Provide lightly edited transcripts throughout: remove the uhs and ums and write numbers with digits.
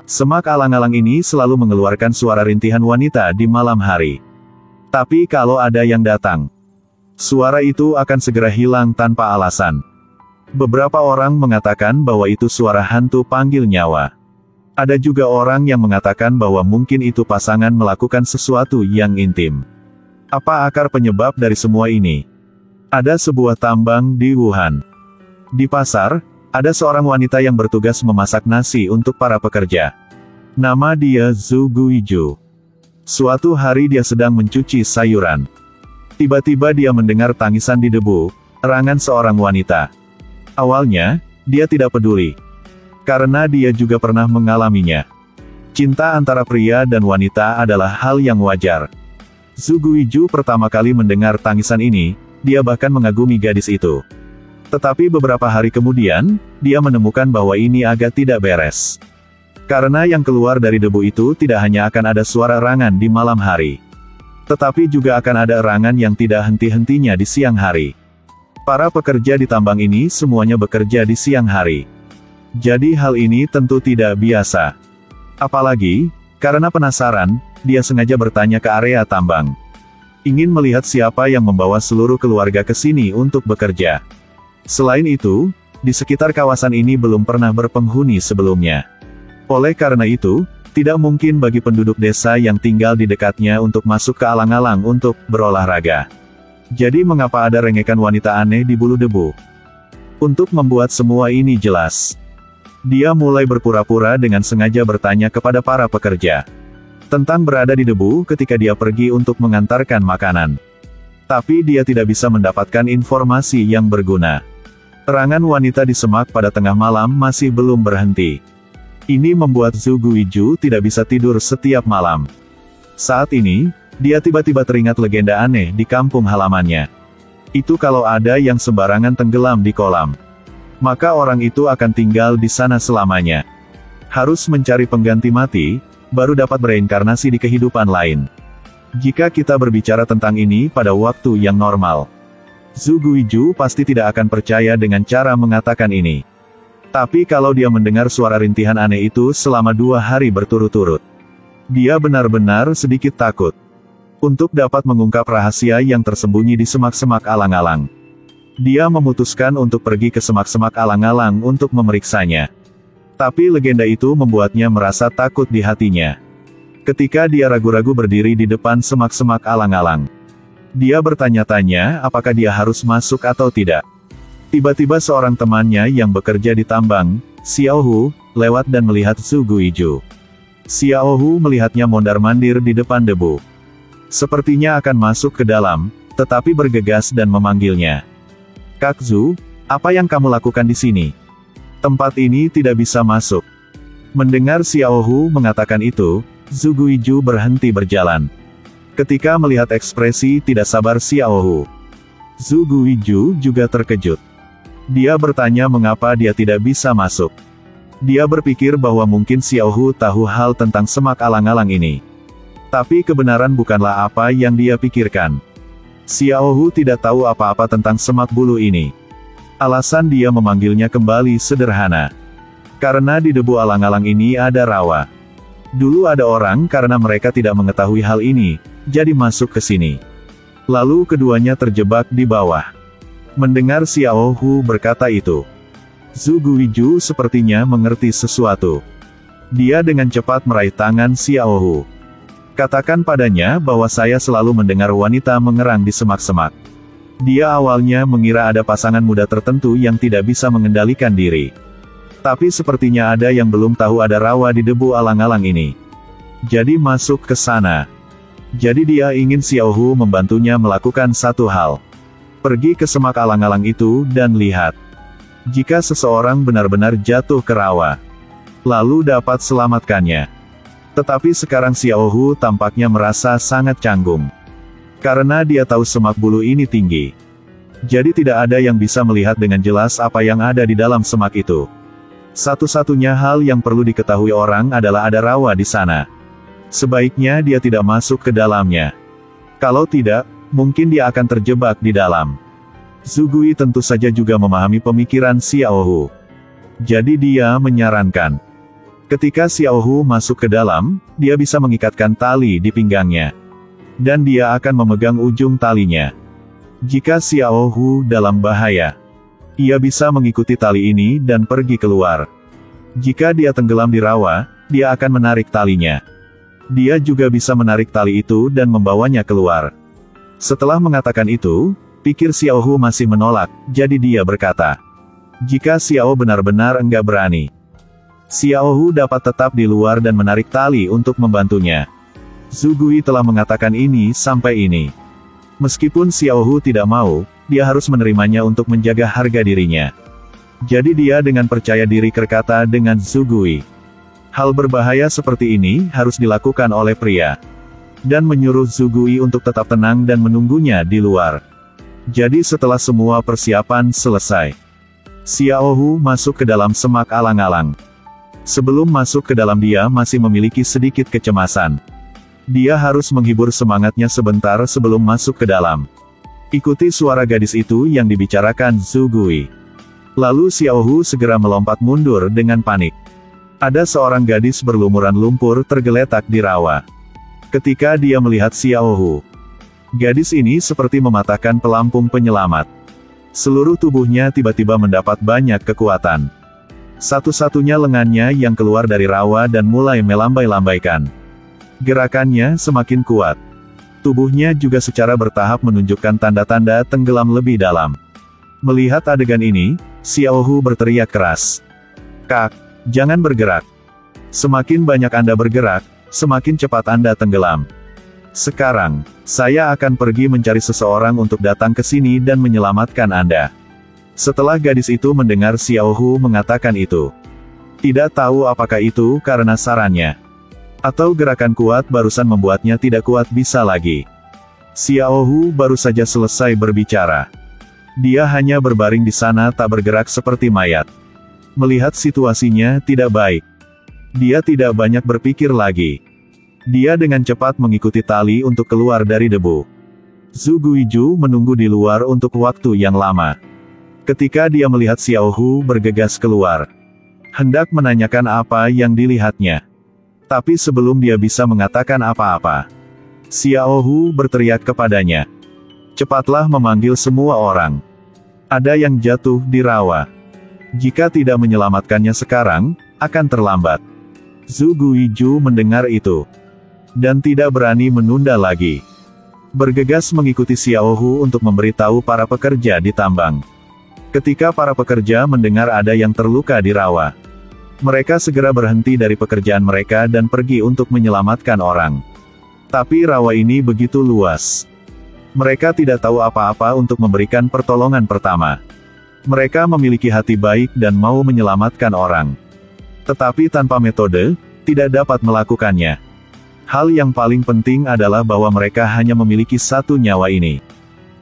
Semak alang-alang ini selalu mengeluarkan suara rintihan wanita di malam hari. Tapi kalau ada yang datang, suara itu akan segera hilang tanpa alasan. Beberapa orang mengatakan bahwa itu suara hantu panggil nyawa. Ada juga orang yang mengatakan bahwa mungkin itu pasangan melakukan sesuatu yang intim. Apa akar penyebab dari semua ini? Ada sebuah tambang di Wuhan. Di pasar, ada seorang wanita yang bertugas memasak nasi untuk para pekerja. Nama dia Zhu Guizhu. Suatu hari dia sedang mencuci sayuran. Tiba-tiba dia mendengar tangisan di debu, erangan seorang wanita. Awalnya, dia tidak peduli. Karena dia juga pernah mengalaminya. Cinta antara pria dan wanita adalah hal yang wajar. Zhu Guizhu pertama kali mendengar tangisan ini, dia bahkan mengagumi gadis itu. Tetapi beberapa hari kemudian, dia menemukan bahwa ini agak tidak beres. Karena yang keluar dari debu itu tidak hanya akan ada suara erangan di malam hari, tetapi juga akan ada erangan yang tidak henti-hentinya di siang hari. Para pekerja di tambang ini semuanya bekerja di siang hari. Jadi hal ini tentu tidak biasa. Apalagi, karena penasaran, dia sengaja bertanya ke area tambang. Ingin melihat siapa yang membawa seluruh keluarga ke sini untuk bekerja. Selain itu, di sekitar kawasan ini belum pernah berpenghuni sebelumnya. Oleh karena itu, tidak mungkin bagi penduduk desa yang tinggal di dekatnya untuk masuk ke alang-alang untuk berolahraga. Jadi mengapa ada rengekan wanita aneh di bulu debu? Untuk membuat semua ini jelas, dia mulai berpura-pura dengan sengaja bertanya kepada para pekerja tentang berada di debu ketika dia pergi untuk mengantarkan makanan. Tapi dia tidak bisa mendapatkan informasi yang berguna. Erangan wanita di semak pada tengah malam masih belum berhenti. Ini membuat Zhu Guizhu tidak bisa tidur setiap malam. Saat ini, dia tiba-tiba teringat legenda aneh di kampung halamannya. Itu kalau ada yang sembarangan tenggelam di kolam, maka orang itu akan tinggal di sana selamanya. Harus mencari pengganti mati, baru dapat bereinkarnasi di kehidupan lain. Jika kita berbicara tentang ini pada waktu yang normal, Zhu Guizhu pasti tidak akan percaya dengan cara mengatakan ini. Tapi kalau dia mendengar suara rintihan aneh itu selama 2 hari berturut-turut, dia benar-benar sedikit takut. Untuk dapat mengungkap rahasia yang tersembunyi di semak-semak alang-alang, dia memutuskan untuk pergi ke semak-semak alang-alang untuk memeriksanya. Tapi legenda itu membuatnya merasa takut di hatinya. Ketika dia ragu-ragu berdiri di depan semak-semak alang-alang, dia bertanya-tanya apakah dia harus masuk atau tidak. Tiba-tiba seorang temannya yang bekerja di tambang, Xiao Hu, lewat dan melihat Zhu Guizhu. Xiao Hu melihatnya mondar-mandir di depan debu. Sepertinya akan masuk ke dalam, tetapi bergegas dan memanggilnya. "Kak Zhu, apa yang kamu lakukan di sini? Tempat ini tidak bisa masuk." Mendengar Xiao Hu mengatakan itu, Zhu Guizhu berhenti berjalan. Ketika melihat ekspresi tidak sabar Xiao Hu, Zhu Guizhu juga terkejut. Dia bertanya mengapa dia tidak bisa masuk. Dia berpikir bahwa mungkin Xiao Hu tahu hal tentang semak alang-alang ini. Tapi kebenaran bukanlah apa yang dia pikirkan. Xiao Hu tidak tahu apa-apa tentang semak bulu ini. Alasan dia memanggilnya kembali sederhana. Karena di debu alang-alang ini ada rawa. Dulu ada orang karena mereka tidak mengetahui hal ini, jadi masuk ke sini. Lalu keduanya terjebak di bawah. Mendengar Xiao Hu berkata itu, Zhu Guizhu sepertinya mengerti sesuatu. Dia dengan cepat meraih tangan Xiao Hu. "Katakan padanya bahwa saya selalu mendengar wanita mengerang di semak-semak." Dia awalnya mengira ada pasangan muda tertentu yang tidak bisa mengendalikan diri. Tapi sepertinya ada yang belum tahu ada rawa di debu alang-alang ini. Jadi masuk ke sana. Jadi dia ingin Xiao Hu membantunya melakukan satu hal. Pergi ke semak alang-alang itu dan lihat. Jika seseorang benar-benar jatuh ke rawa, lalu dapat selamatkannya. Tetapi sekarang Xiao Hu tampaknya merasa sangat canggung. Karena dia tahu semak bulu ini tinggi. Jadi tidak ada yang bisa melihat dengan jelas apa yang ada di dalam semak itu. Satu-satunya hal yang perlu diketahui orang adalah ada rawa di sana. Sebaiknya dia tidak masuk ke dalamnya. Kalau tidak, mungkin dia akan terjebak di dalam. Zhu Gui tentu saja juga memahami pemikiran Xiao Hu. Jadi dia menyarankan, Ketika Xiao Hu masuk ke dalam, dia bisa mengikatkan tali di pinggangnya. Dan dia akan memegang ujung talinya. Jika Xiao Hu dalam bahaya, ia bisa mengikuti tali ini dan pergi keluar. Jika dia tenggelam di rawa, dia akan menarik talinya. Dia juga bisa menarik tali itu dan membawanya keluar. Setelah mengatakan itu, pikir Xiao Hu masih menolak, jadi dia berkata, "Jika Xiao benar-benar enggak berani, Xiao Hu dapat tetap di luar dan menarik tali untuk membantunya." Zhu Gui telah mengatakan ini sampai ini. Meskipun Xiao Hu tidak mau, dia harus menerimanya untuk menjaga harga dirinya. Jadi dia dengan percaya diri berkata dengan Zhu Gui. Hal berbahaya seperti ini harus dilakukan oleh pria. Dan menyuruh Zhu Gui untuk tetap tenang dan menunggunya di luar. Jadi setelah semua persiapan selesai, Xiao Hu masuk ke dalam semak alang-alang. Sebelum masuk ke dalam dia masih memiliki sedikit kecemasan. Dia harus menghibur semangatnya sebentar sebelum masuk ke dalam. Ikuti suara gadis itu yang dibicarakan Zhu Gui. Lalu Xiao Hu segera melompat mundur dengan panik. Ada seorang gadis berlumuran lumpur tergeletak di rawa. Ketika dia melihat Xiao Hu, gadis ini seperti mematahkan pelampung penyelamat. Seluruh tubuhnya tiba-tiba mendapat banyak kekuatan. Satu-satunya lengannya yang keluar dari rawa dan mulai melambai-lambaikan. Gerakannya semakin kuat. Tubuhnya juga secara bertahap menunjukkan tanda-tanda tenggelam lebih dalam. Melihat adegan ini, Xiao Hu berteriak keras. "Kak, jangan bergerak. Semakin banyak Anda bergerak, semakin cepat Anda tenggelam. Sekarang, saya akan pergi mencari seseorang untuk datang ke sini dan menyelamatkan Anda." Setelah gadis itu mendengar Xiao Hu mengatakan itu, tidak tahu apakah itu karena sarannya, atau gerakan kuat barusan membuatnya tidak kuat bisa lagi. Xiao Hu baru saja selesai berbicara. Dia hanya berbaring di sana tak bergerak seperti mayat. Melihat situasinya tidak baik, dia tidak banyak berpikir lagi. Dia dengan cepat mengikuti tali untuk keluar dari debu. Zhu Guiju menunggu di luar untuk waktu yang lama. Ketika dia melihat Xiao Hu bergegas keluar, hendak menanyakan apa yang dilihatnya. Tapi sebelum dia bisa mengatakan apa-apa, Xiao Hu berteriak kepadanya. "Cepatlah memanggil semua orang. Ada yang jatuh di rawa. Jika tidak menyelamatkannya sekarang, akan terlambat." Zhu Guiju mendengar itu, dan tidak berani menunda lagi. Bergegas mengikuti Xiao Hu untuk memberitahu para pekerja di tambang. Ketika para pekerja mendengar ada yang terluka di rawa, mereka segera berhenti dari pekerjaan mereka dan pergi untuk menyelamatkan orang. Tapi rawa ini begitu luas. Mereka tidak tahu apa-apa untuk memberikan pertolongan pertama. Mereka memiliki hati baik dan mau menyelamatkan orang. Tetapi tanpa metode, tidak dapat melakukannya. Hal yang paling penting adalah bahwa mereka hanya memiliki satu nyawa ini.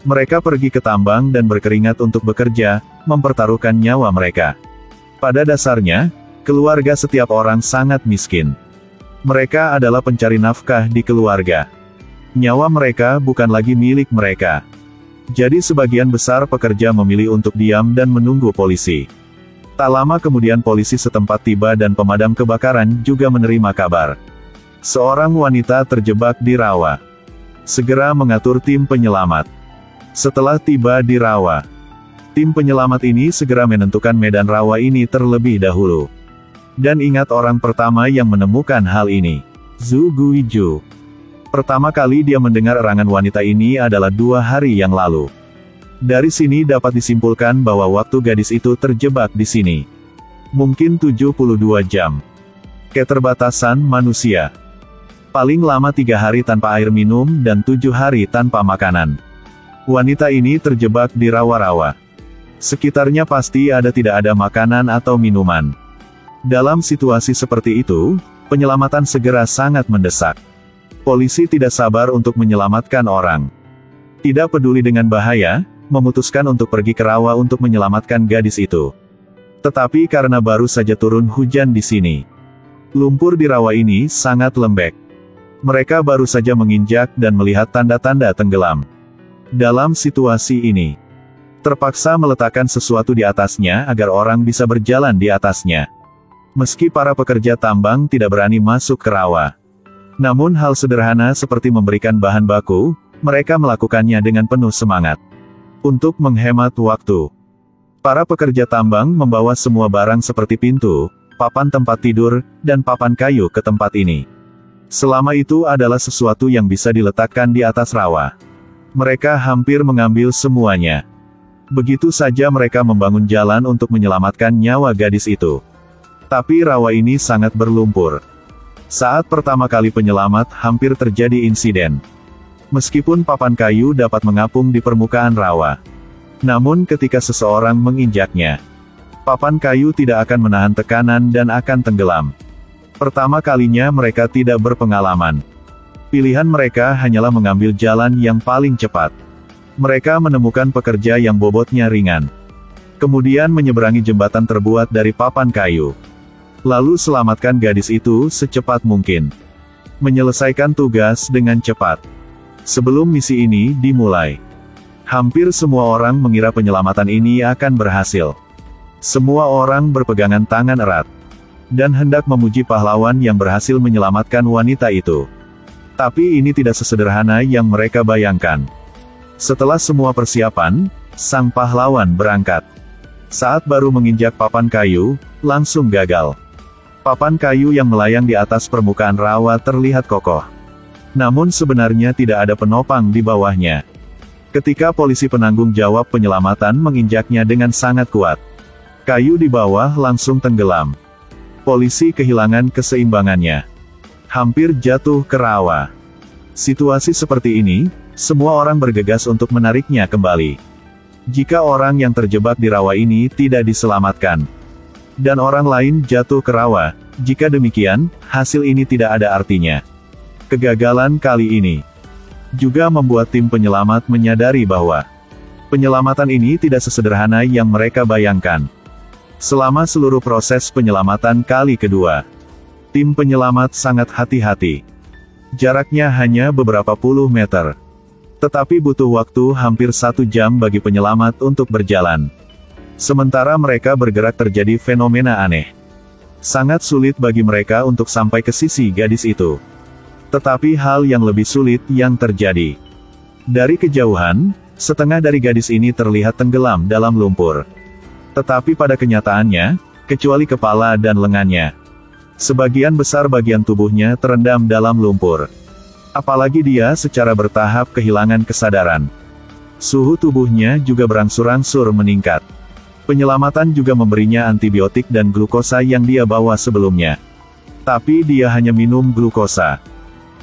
Mereka pergi ke tambang dan berkeringat untuk bekerja, mempertaruhkan nyawa mereka. Pada dasarnya, keluarga setiap orang sangat miskin. Mereka adalah pencari nafkah di keluarga. Nyawa mereka bukan lagi milik mereka. Jadi sebagian besar pekerja memilih untuk diam dan menunggu polisi. Tak lama kemudian polisi setempat tiba dan pemadam kebakaran juga menerima kabar. Seorang wanita terjebak di rawa. Segera mengatur tim penyelamat. Setelah tiba di rawa, tim penyelamat ini segera menentukan medan rawa ini terlebih dahulu. Dan ingat orang pertama yang menemukan hal ini, Zhu Guiju. Pertama kali dia mendengar erangan wanita ini adalah 2 hari yang lalu. Dari sini dapat disimpulkan bahwa waktu gadis itu terjebak di sini, mungkin 72 jam. Keterbatasan manusia. Paling lama 3 hari tanpa air minum dan 7 hari tanpa makanan. Wanita ini terjebak di rawa-rawa. Sekitarnya pasti tidak ada makanan atau minuman. Dalam situasi seperti itu, penyelamatan segera sangat mendesak. Polisi tidak sabar untuk menyelamatkan orang. Tidak peduli dengan bahaya, memutuskan untuk pergi ke rawa untuk menyelamatkan gadis itu. Tetapi karena baru saja turun hujan di sini, lumpur di rawa ini sangat lembek. Mereka baru saja menginjak dan melihat tanda-tanda tenggelam. Dalam situasi ini, terpaksa meletakkan sesuatu di atasnya agar orang bisa berjalan di atasnya. Meski para pekerja tambang tidak berani masuk ke rawa. Namun hal sederhana seperti memberikan bahan baku, mereka melakukannya dengan penuh semangat. Untuk menghemat waktu, para pekerja tambang membawa semua barang seperti pintu, papan tempat tidur, dan papan kayu ke tempat ini. Selama itu adalah sesuatu yang bisa diletakkan di atas rawa. Mereka hampir mengambil semuanya. Begitu saja mereka membangun jalan untuk menyelamatkan nyawa gadis itu. Tapi rawa ini sangat berlumpur. Saat pertama kali penyelamat hampir terjadi insiden. Meskipun papan kayu dapat mengapung di permukaan rawa. Namun ketika seseorang menginjaknya, papan kayu tidak akan menahan tekanan dan akan tenggelam. Pertama kalinya mereka tidak berpengalaman. Pilihan mereka hanyalah mengambil jalan yang paling cepat. Mereka menemukan pekerja yang bobotnya ringan. Kemudian menyeberangi jembatan terbuat dari papan kayu. Lalu selamatkan gadis itu secepat mungkin. Menyelesaikan tugas dengan cepat. Sebelum misi ini dimulai, hampir semua orang mengira penyelamatan ini akan berhasil. Semua orang berpegangan tangan erat, dan hendak memuji pahlawan yang berhasil menyelamatkan wanita itu. Tapi ini tidak sesederhana yang mereka bayangkan. Setelah semua persiapan, sang pahlawan berangkat. Saat baru menginjak papan kayu, langsung gagal. Papan kayu yang melayang di atas permukaan rawa terlihat kokoh. Namun sebenarnya tidak ada penopang di bawahnya. Ketika polisi penanggung jawab penyelamatan menginjaknya dengan sangat kuat, kayu di bawah langsung tenggelam. Polisi kehilangan keseimbangannya. Hampir jatuh ke rawa. Situasi seperti ini, semua orang bergegas untuk menariknya kembali. Jika orang yang terjebak di rawa ini tidak diselamatkan, dan orang lain jatuh ke rawa, jika demikian, hasil ini tidak ada artinya. Kegagalan kali ini juga membuat tim penyelamat menyadari bahwa penyelamatan ini tidak sesederhana yang mereka bayangkan. Selama seluruh proses penyelamatan kali kedua, tim penyelamat sangat hati-hati. Jaraknya hanya beberapa puluh meter. Tetapi butuh waktu hampir 1 jam bagi penyelamat untuk berjalan. Sementara mereka bergerak terjadi fenomena aneh. Sangat sulit bagi mereka untuk sampai ke sisi gadis itu. Tetapi hal yang lebih sulit yang terjadi. Dari kejauhan, setengah dari gadis ini terlihat tenggelam dalam lumpur. Tetapi pada kenyataannya, kecuali kepala dan lengannya, sebagian besar bagian tubuhnya terendam dalam lumpur. Apalagi dia secara bertahap kehilangan kesadaran. Suhu tubuhnya juga berangsur-angsur meningkat. Penyelamatan juga memberinya antibiotik dan glukosa yang dia bawa sebelumnya. Tapi dia hanya minum glukosa.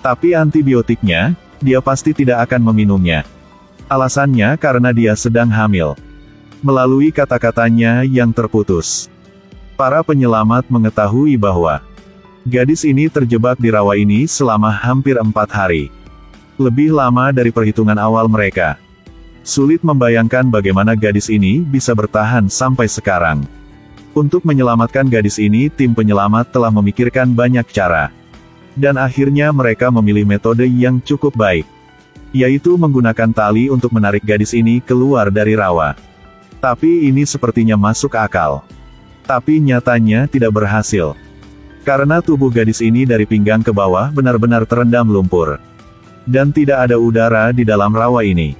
Tapi antibiotiknya, dia pasti tidak akan meminumnya. Alasannya karena dia sedang hamil. Melalui kata-katanya yang terputus, para penyelamat mengetahui bahwa gadis ini terjebak di rawa ini selama hampir 4 hari. Lebih lama dari perhitungan awal mereka. Sulit membayangkan bagaimana gadis ini bisa bertahan sampai sekarang. Untuk menyelamatkan gadis ini, tim penyelamat telah memikirkan banyak cara. Dan akhirnya mereka memilih metode yang cukup baik, yaitu menggunakan tali untuk menarik gadis ini keluar dari rawa. Tapi ini sepertinya masuk akal. Tapi nyatanya tidak berhasil. Karena tubuh gadis ini dari pinggang ke bawah benar-benar terendam lumpur. Dan tidak ada udara di dalam rawa ini.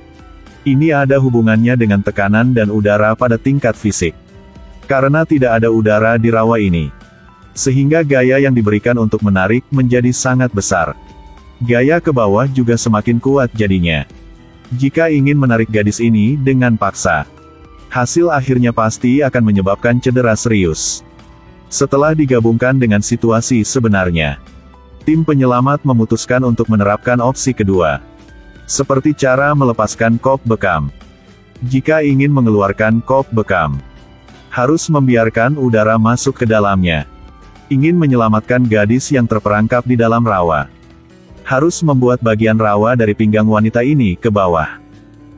Ini ada hubungannya dengan tekanan dan udara pada tingkat fisik. Karena tidak ada udara di rawa ini, sehingga gaya yang diberikan untuk menarik menjadi sangat besar. Gaya ke bawah juga semakin kuat jadinya. Jika ingin menarik gadis ini dengan paksa, hasil akhirnya pasti akan menyebabkan cedera serius. Setelah digabungkan dengan situasi sebenarnya, tim penyelamat memutuskan untuk menerapkan opsi kedua. Seperti cara melepaskan kop bekam. Jika ingin mengeluarkan kop bekam, harus membiarkan udara masuk ke dalamnya. Ingin menyelamatkan gadis yang terperangkap di dalam rawa, harus membuat bagian rawa dari pinggang wanita ini ke bawah.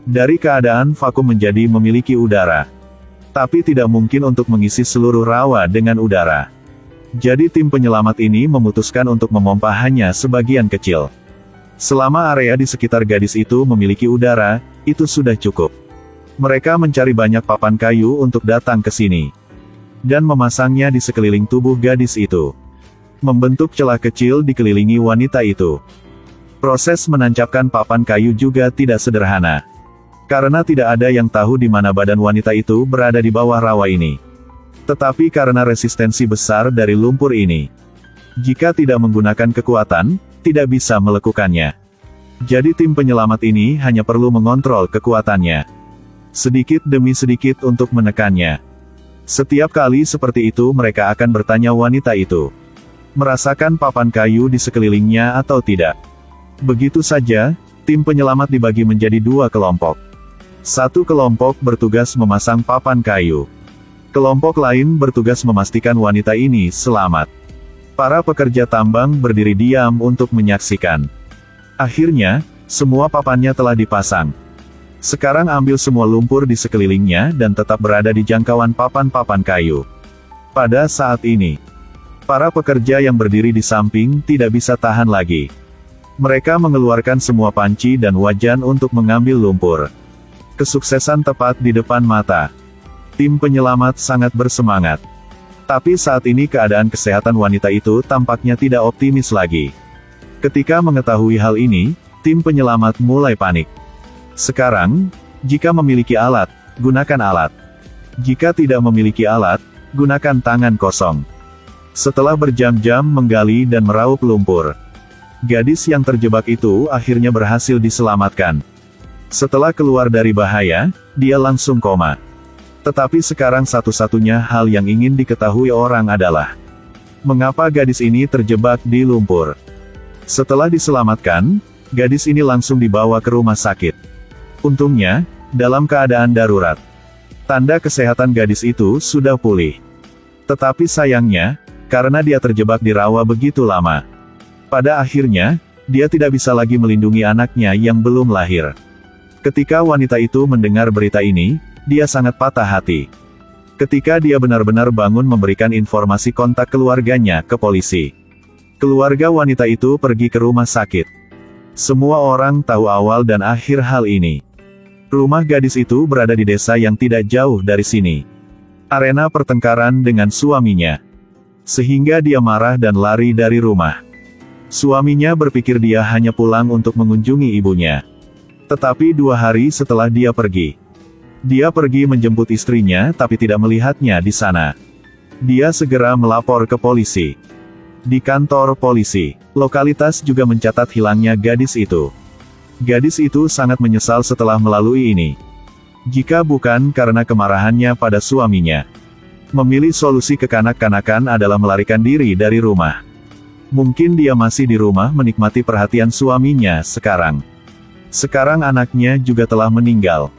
Dari keadaan vakum menjadi memiliki udara. Tapi tidak mungkin untuk mengisi seluruh rawa dengan udara. Jadi tim penyelamat ini memutuskan untuk memompa hanya sebagian kecil. Selama area di sekitar gadis itu memiliki udara, itu sudah cukup. Mereka mencari banyak papan kayu untuk datang ke sini. dan memasangnya di sekeliling tubuh gadis itu. Membentuk celah kecil dikelilingi wanita itu. Proses menancapkan papan kayu juga tidak sederhana. Karena tidak ada yang tahu di mana badan wanita itu berada di bawah rawa ini. Tetapi karena resistensi besar dari lumpur ini, jika tidak menggunakan kekuatan, tidak bisa melekukannya. Jadi tim penyelamat ini hanya perlu mengontrol kekuatannya. Sedikit demi sedikit untuk menekannya. Setiap kali seperti itu mereka akan bertanya wanita itu, merasakan papan kayu di sekelilingnya atau tidak. Begitu saja, tim penyelamat dibagi menjadi dua kelompok. Satu kelompok bertugas memasang papan kayu. Kelompok lain bertugas memastikan wanita ini selamat. Para pekerja tambang berdiri diam untuk menyaksikan. Akhirnya, semua papannya telah dipasang. Sekarang ambil semua lumpur di sekelilingnya dan tetap berada di jangkauan papan-papan kayu. Pada saat ini, para pekerja yang berdiri di samping tidak bisa tahan lagi. Mereka mengeluarkan semua panci dan wajan untuk mengambil lumpur. Kesuksesan tepat di depan mata. Tim penyelamat sangat bersemangat. Tapi saat ini keadaan kesehatan wanita itu tampaknya tidak optimis lagi. Ketika mengetahui hal ini, tim penyelamat mulai panik. Sekarang, jika memiliki alat, gunakan alat. Jika tidak memiliki alat, gunakan tangan kosong. Setelah berjam-jam menggali dan meraup lumpur, gadis yang terjebak itu akhirnya berhasil diselamatkan. Setelah keluar dari bahaya, dia langsung koma. Tetapi sekarang satu-satunya hal yang ingin diketahui orang adalah, mengapa gadis ini terjebak di lumpur. Setelah diselamatkan, gadis ini langsung dibawa ke rumah sakit. Untungnya, dalam keadaan darurat. Tanda kesehatan gadis itu sudah pulih. Tetapi sayangnya, karena dia terjebak di rawa begitu lama, pada akhirnya, dia tidak bisa lagi melindungi anaknya yang belum lahir. Ketika wanita itu mendengar berita ini, dia sangat patah hati. Ketika dia benar-benar bangun memberikan informasi kontak keluarganya ke polisi. Keluarga wanita itu pergi ke rumah sakit. Semua orang tahu awal dan akhir hal ini. Rumah gadis itu berada di desa yang tidak jauh dari sini. Arena pertengkaran dengan suaminya. Sehingga dia marah dan lari dari rumah. Suaminya berpikir dia hanya pulang untuk mengunjungi ibunya. Tetapi 2 hari setelah dia pergi, menjemput istrinya tapi tidak melihatnya di sana. Dia segera melapor ke polisi. Di kantor polisi, lokalitas juga mencatat hilangnya gadis itu. Gadis itu sangat menyesal setelah melalui ini. Jika bukan karena kemarahannya pada suaminya, memilih solusi kekanak-kanakan adalah melarikan diri dari rumah. Mungkin dia masih di rumah menikmati perhatian suaminya sekarang. Sekarang anaknya juga telah meninggal.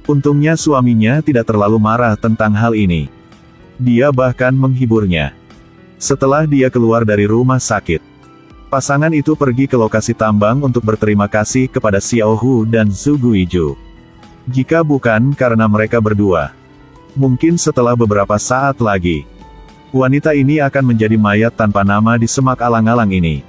Untungnya suaminya tidak terlalu marah tentang hal ini. Dia bahkan menghiburnya. Setelah dia keluar dari rumah sakit, pasangan itu pergi ke lokasi tambang untuk berterima kasih kepada Xiao Hu dan Zhu Guiju. Jika bukan karena mereka berdua, mungkin setelah beberapa saat lagi, wanita ini akan menjadi mayat tanpa nama di semak alang-alang ini.